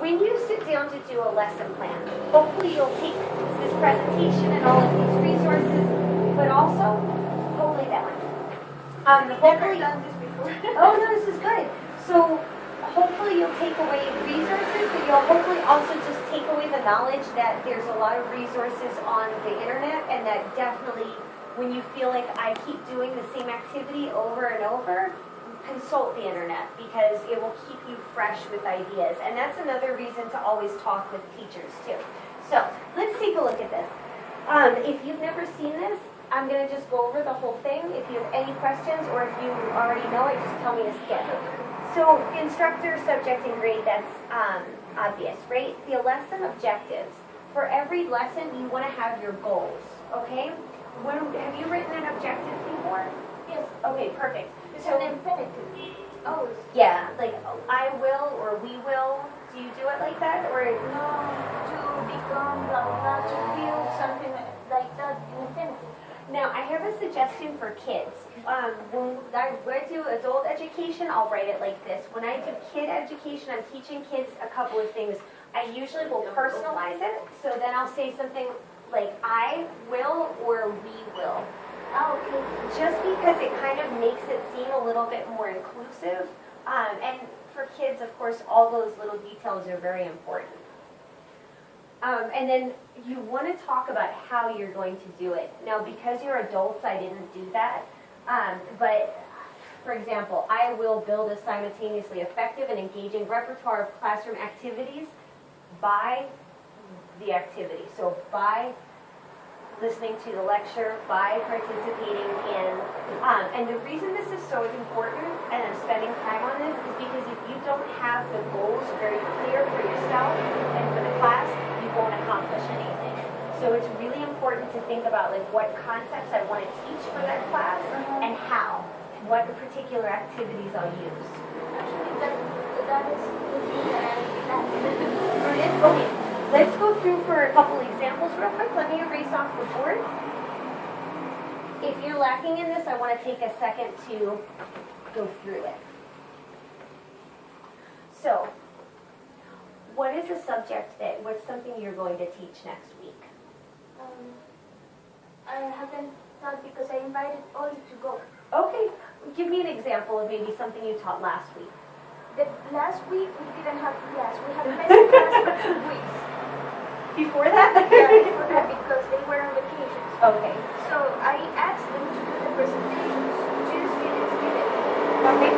when you sit down to do a lesson plan, hopefully you'll take this presentation and all of these resources, but also, hopefully that one. Hopefully, done this before. oh no, this is good. So hopefully you'll take away resources, but you'll hopefully also just take away the knowledge that there's a lot of resources on the internet, and that definitely when you feel like I keep doing the same activity over and over, consult the internet because it will keep you fresh with ideas. And that's another reason to always talk with teachers too. So let's take a look at this. If you've never seen this, I'm going to just go over the whole thing. If you have any questions or if you already know it, just tell me to skip. So instructor, subject, and grade, that's obvious, right? The lesson objectives. For every lesson, you want to have your goals, okay? Have you written an objective before? Yes. Okay, perfect. It's So, an infinitive. Oh. yeah, like I will or we will. Do you do it like that? Or No, to become, blah, blah, to feel something like that in infinitive. now, I have a suggestion for kids. When I do adult education, I'll write it like this. When I do kid education, I'm teaching kids a couple of things. I usually will personalize it, so then I'll say something like I will or we will. Oh, okay. Just because it kind of makes it seem a little bit more inclusive. And for kids, of course, all those little details are very important. And then you want to talk about how you're going to do it. Now, because you're adults, I didn't do that. But, for example, I will build a simultaneously effective and engaging repertoire of classroom activities by the activity. So by listening to the lecture, by participating in, and the reason this is so important, and I'm spending time on this, is because if you don't have the goals very clear for yourself and for the class, you won't accomplish anything. So it's really important to think about like what concepts I want to teach for that class and how, what particular activities I'll use. Actually, that is the thing that I like. Okay, let's go through for a couple examples real quick. Let me erase off the board. If you're lacking in this, I want to take a second to go through it. So, what is a subject that, what's something you're going to teach next week? I haven't thought because I invited all to go. Okay, give me an example of maybe something you taught last week. The last week we didn't have class. We had basic class for 2 weeks. Before that? Yeah, before that because they were on vacations. Okay. So I asked them to do the presentations. Just students did it. Okay.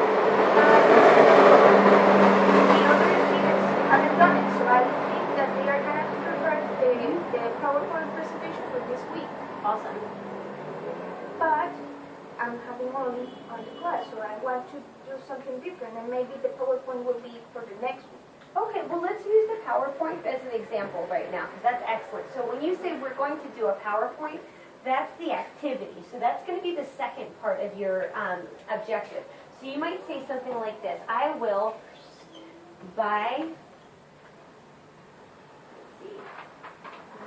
The other students haven't done it, so I think that they are going to prepare the PowerPoint presentation for this week. Awesome. But I'm having only on the class, so I want to do something different, and maybe the PowerPoint will be for the next week. Okay, well let's use the PowerPoint as an example right now, because that's excellent. So when you say we're going to do a PowerPoint, that's the activity. So that's going to be the second part of your objective. So you might say something like this: I will, by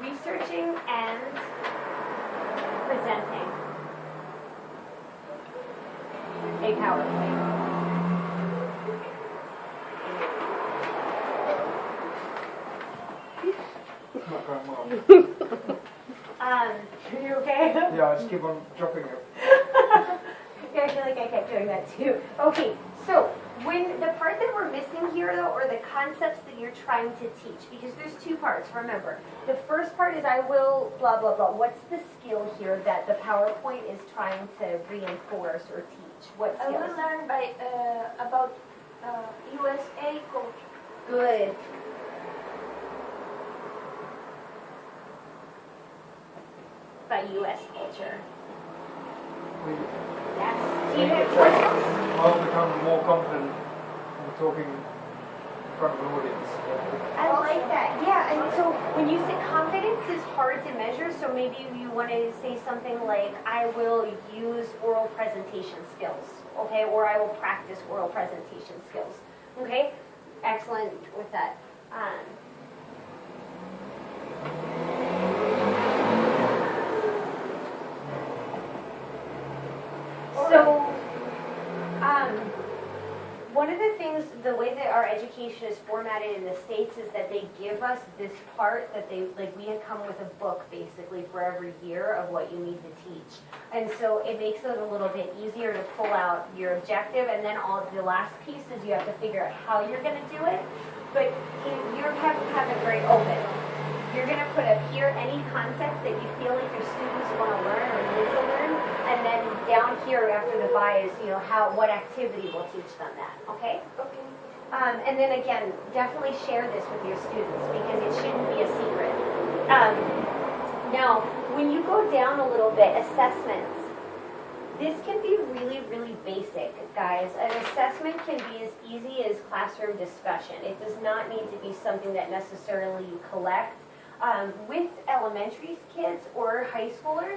researching and presenting a PowerPoint. Not going well. Are you okay? Yeah, I just keep on dropping it. Yeah, I feel like I kept doing that too. Okay, so when the part that we're missing here though are the concepts that you're trying to teach, because there's two parts, remember. The first part is I will blah blah blah. What's the skill here that the PowerPoint is trying to reinforce or teach? What I skills? will learn about USA culture. Good. By U.S. culture. Yes. Do you have questions? I'll become more confident in talking in front of an audience. I like that. Yeah, and so when you say confidence is hard to measure, so maybe you want to say something like, I will use oral presentation skills, okay, or I will practice oral presentation skills, okay? Excellent with that. So, one of the things, the way that that our education is formatted in the States is that they give us this part that they, like, we had come with a book basically for every year of what you need to teach. And so it makes it a little bit easier to pull out your objective, and then all the last piece is you have to figure out how you're going to do it. But you have to have it very open. You're going to put up here any concept that you feel like your students want to learn or need to learn, and then down here after the by is, you know, what activity will teach them that, okay? Okay. And then again, definitely share this with your students because it shouldn't be a secret. Now, when you go down a little bit, assessments. This can be really, really basic, guys. An assessment can be as easy as classroom discussion. It does not need to be something that necessarily you collect. With elementary kids or high schoolers,